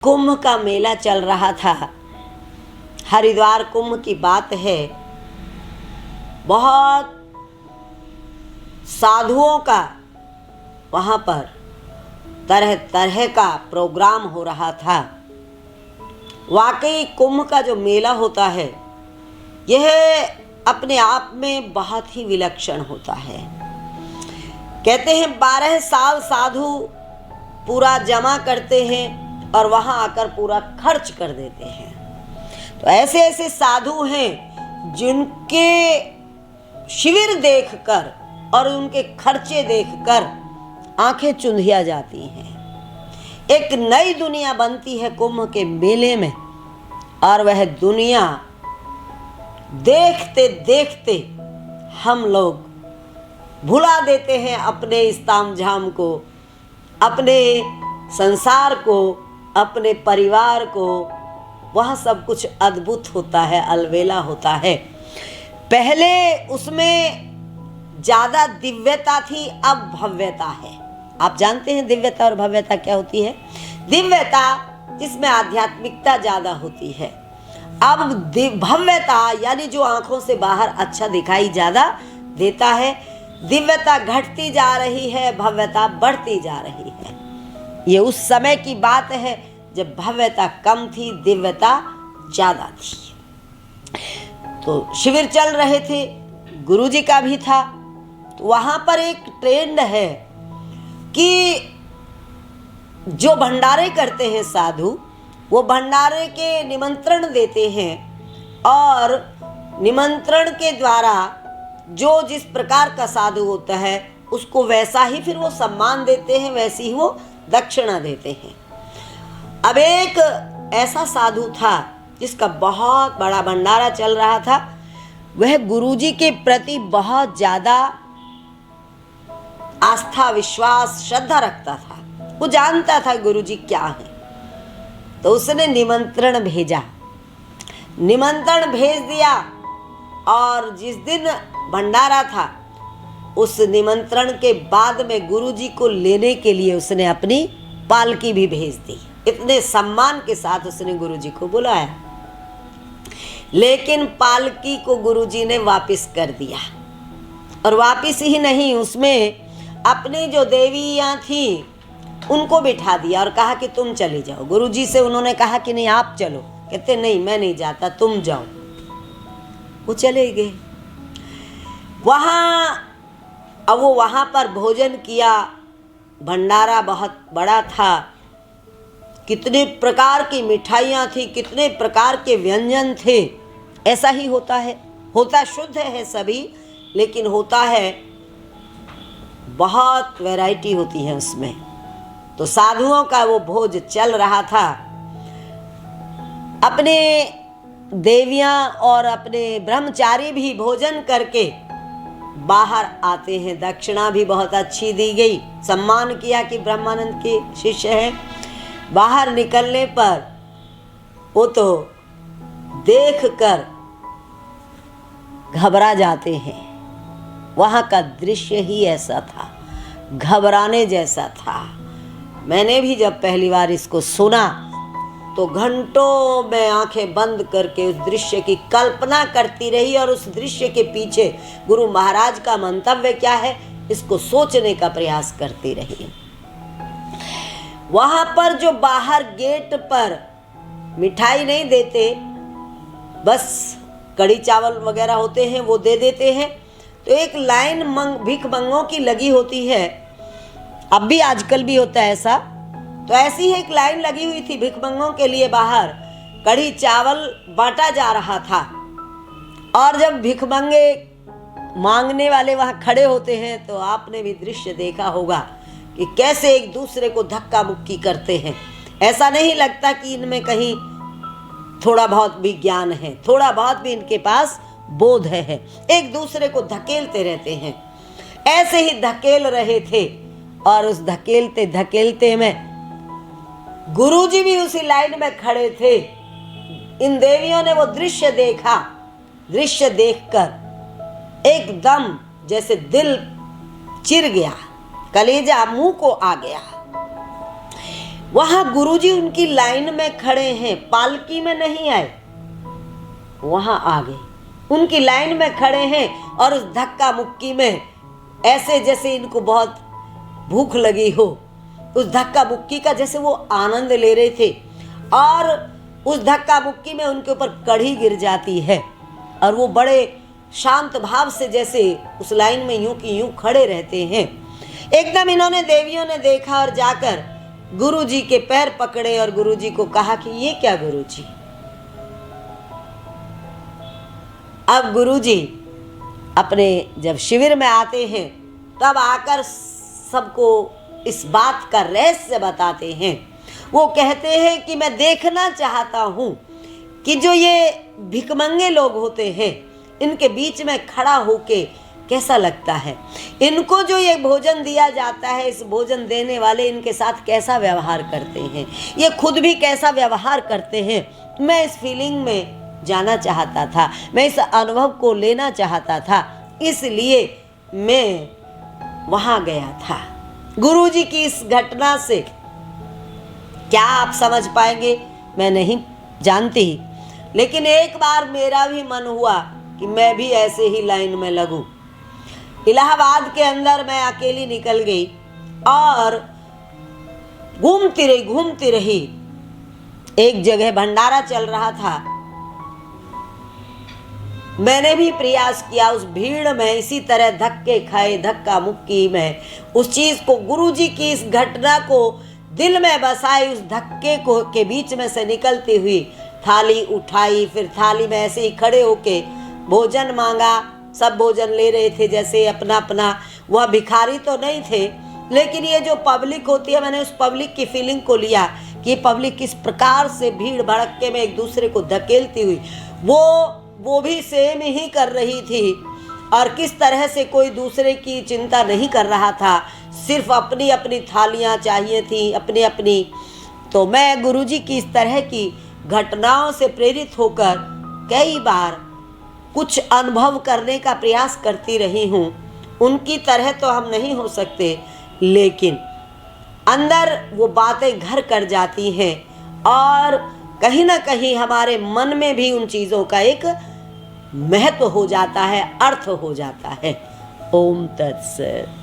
कुंभ का मेला चल रहा था। हरिद्वार कुंभ की बात है। बहुत साधुओं का वहाँ पर तरह तरह का प्रोग्राम हो रहा था। वाकई कुंभ का जो मेला होता है यह अपने आप में बहुत ही विलक्षण होता है। कहते हैं 12 साल साधु पूरा जमा करते हैं और वहाँ आकर पूरा खर्च कर देते हैं। तो ऐसे ऐसे साधु हैं जिनके शिविर देखकर और उनके खर्चे देखकर आंखें चुंधिया जाती हैं। एक नई दुनिया बनती है कुंभ के मेले में, और वह दुनिया देखते देखते हम लोग भुला देते हैं अपने इस तामझाम को, अपने संसार को, अपने परिवार को। वह सब कुछ अद्भुत होता है, अलबेला होता है। पहले उसमें ज़्यादा दिव्यता थी, अब भव्यता है। आप जानते हैं दिव्यता और भव्यता क्या होती है? दिव्यता जिसमें आध्यात्मिकता ज़्यादा होती है। अब भव्यता यानी जो आंखों से बाहर अच्छा दिखाई ज़्यादा देता है। दिव्यता घटती जा रही है, भव्यता बढ़ती जा रही है। ये उस समय की बात है जब भव्यता कम थी, दिव्यता ज़्यादा थी। तो शिविर चल रहे थे, गुरुजी का भी था। तो वहाँ पर एक ट्रेंड है कि जो भंडारे करते हैं साधु, वो भंडारे के निमंत्रण देते हैं और निमंत्रण के द्वारा जो जिस प्रकार का साधु होता है उसको वैसा ही फिर वो सम्मान देते हैं, वैसी ही वो दक्षिणा देते हैं। अब एक ऐसा साधु था जिसका बहुत बड़ा भंडारा चल रहा था। वह गुरुजी के प्रति बहुत ज़्यादा आस्था, विश्वास, श्रद्धा रखता था। वो जानता था गुरुजी क्या है। तो उसने निमंत्रण भेजा, निमंत्रण भेज दिया, और जिस दिन भंडारा था उस निमंत्रण के बाद में गुरुजी को लेने के लिए उसने अपनी पालकी भी भेज दी। इतने सम्मान के साथ उसने गुरुजी को बुलाया, लेकिन पालकी को गुरुजी ने वापस कर दिया। और वापस ही नहीं, उसमें अपनी जो देवियाँ थी उनको बिठा दिया और कहा कि तुम चली जाओ। गुरुजी से उन्होंने कहा कि नहीं आप चलो। कहते नहीं, मैं नहीं जाता, तुम जाओ। वो चले गए अब वो वहाँ पर भोजन किया। भंडारा बहुत बड़ा था, कितने प्रकार की मिठाइयाँ थी, कितने प्रकार के व्यंजन थे। ऐसा ही होता है, होता शुद्ध है सभी, लेकिन होता है बहुत वैरायटी होती है उसमें। तो साधुओं का वो भोज चल रहा था। अपने देवियाँ और अपने ब्रह्मचारी भी भोजन करके बाहर आते हैं। दक्षिणा भी बहुत अच्छी दी गई, सम्मान किया कि ब्रह्मानंद के शिष्य हैं। बाहर निकलने पर वो तो देखकर घबरा जाते हैं। वहाँ का दृश्य ही ऐसा था, घबराने जैसा था। मैंने भी जब पहली बार इसको सुना तो घंटों में आंखें बंद करके उस दृश्य की कल्पना करती रही, और उस दृश्य के पीछे गुरु महाराज का मंतव्य क्या है इसको सोचने का प्रयास करती रही। वहाँ पर जो बाहर गेट पर मिठाई नहीं देते, बस कड़ी चावल वगैरह होते हैं वो दे देते हैं। तो एक लाइन भिख मंगों की लगी होती है। अब भी आजकल भी होता है ऐसा। तो ऐसी ही एक लाइन लगी हुई थी भिखमंगों के लिए। बाहर कढ़ी चावल बांटा जा रहा था, और जब भिखमंगे मांगने वाले वहाँ खड़े होते हैं तो आपने भी दृश्य देखा होगा कि कैसे एक दूसरे को धक्का मुक्की करते हैं। ऐसा नहीं लगता कि इनमें कहीं थोड़ा बहुत भी ज्ञान है, थोड़ा बहुत भी इनके पास बोध है। एक दूसरे को धकेलते रहते हैं। ऐसे ही धकेल रहे थे, और उस धकेलते धकेलते में गुरुजी भी उसी लाइन में खड़े थे। इन देवियों ने वो दृश्य देखा। दृश्य देखकर एकदम जैसे दिल चिर गया, कलेजा मुंह को आ गया। वहां गुरुजी उनकी लाइन में खड़े हैं, पालकी में नहीं आए, वहां आ गए, उनकी लाइन में खड़े हैं और उस धक्का मुक्की में ऐसे जैसे इनको बहुत भूख लगी हो, उस धक्का मुक्की का जैसे वो आनंद ले रहे थे, और उस धक्का मुक्की में उनके ऊपर कढ़ी गिर जाती है और वो बड़े शांत भाव से जैसे उस लाइन में यूं की यूं खड़े रहते हैं। एकदम इन्होंने, देवियों ने देखा और जाकर गुरुजी के पैर पकड़े और गुरुजी को कहा कि ये क्या गुरुजी। अब गुरुजी अपने जब शिविर में आते हैं तब आकर सबको इस बात का रहस्य बताते हैं। वो कहते हैं कि मैं देखना चाहता हूँ कि जो ये भिखमंगे लोग होते हैं इनके बीच में खड़ा होके कैसा लगता है, इनको जो ये भोजन दिया जाता है, इस भोजन देने वाले इनके साथ कैसा व्यवहार करते हैं, ये खुद भी कैसा व्यवहार करते हैं। मैं इस फीलिंग में जाना चाहता था, मैं इस अनुभव को लेना चाहता था, इसलिए मैं वहां गया था। गुरुजी की इस घटना से क्या आप समझ पाएंगे मैं नहीं जानती, लेकिन एक बार मेरा भी मन हुआ कि मैं भी ऐसे ही लाइन में लगूं। इलाहाबाद के अंदर मैं अकेली निकल गई और घूमती रही। एक जगह भंडारा चल रहा था, मैंने भी प्रयास किया उस भीड़ में इसी तरह धक्के खाए, धक्का मुक्की में उस चीज को, गुरुजी की इस घटना को दिल में बसाई, उस धक्के को के बीच में से निकलती हुई थाली उठाई, फिर थाली में ऐसे ही खड़े होके भोजन मांगा। सब भोजन ले रहे थे जैसे अपना अपना, वह भिखारी तो नहीं थे, लेकिन ये जो पब्लिक होती है, मैंने उस पब्लिक की फीलिंग को लिया कि पब्लिक किस प्रकार से भीड़ भड़क्के में एक दूसरे को धकेलती हुई वो भी सेम ही कर रही थी, और किस तरह से कोई दूसरे की चिंता नहीं कर रहा था, सिर्फ अपनी अपनी थालियां चाहिए थी, अपनी अपनी। तो मैं गुरुजी की इस तरह की घटनाओं से प्रेरित होकर कई बार कुछ अनुभव करने का प्रयास करती रही हूँ। उनकी तरह तो हम नहीं हो सकते, लेकिन अंदर वो बातें घर कर जाती हैं और कहीं ना कहीं हमारे मन में भी उन चीज़ों का एक महत्व हो जाता है, अर्थ हो जाता है। ओम तत्सत।